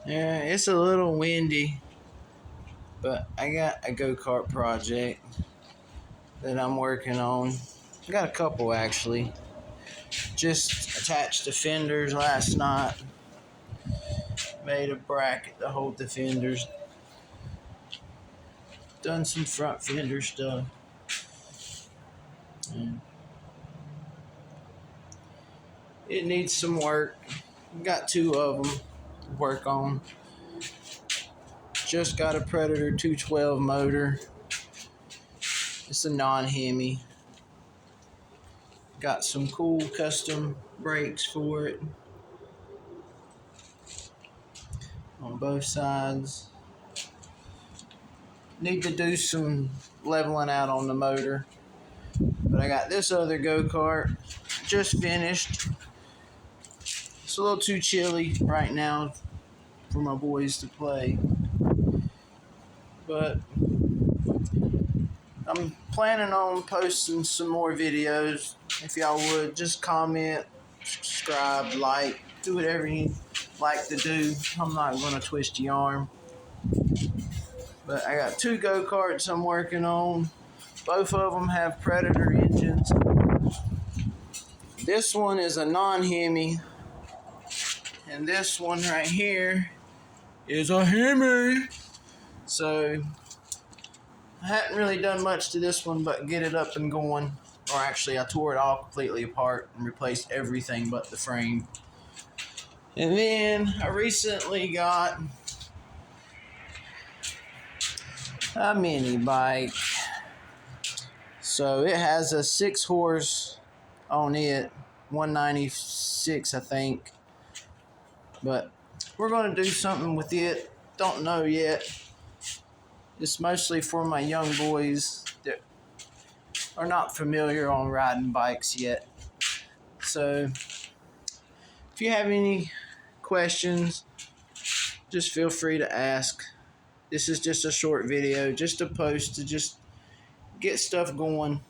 Yeah, it's a little windy, but I got a go-kart project that I'm working on. I got a couple actually. Just attached the fenders last night. Made a bracket to hold the fenders. Done some front fender stuff. And it needs some work. Got two of them to work on. Just got a Predator 212 motor. It's a non-Hemi. Got some cool custom brakes for it on both sides. Need to do some leveling out on the motor. But I got this other go-kart just finished. It's a little too chilly right now for my boys to play. But I'm planning on posting some more videos. If y'all would, just comment, subscribe, like, do whatever you like to do. I'm not going to twist your arm. But I got two go-karts I'm working on. Both of them have Predator engines. This one is a non-Hemi. And this one right here is a Hemi. So I hadn't really done much to this one but get it up and going. Or actually, I tore it all completely apart and replaced everything but the frame. And then I recently got a mini bike. So it has a 6 horse on it, 196 I think. But we're going to do something with it. Don't know yet. It's mostly for my young boys that are not familiar on riding bikes yet. So if you have any questions, just feel free to ask. This is just a short video, just a post to just get stuff going.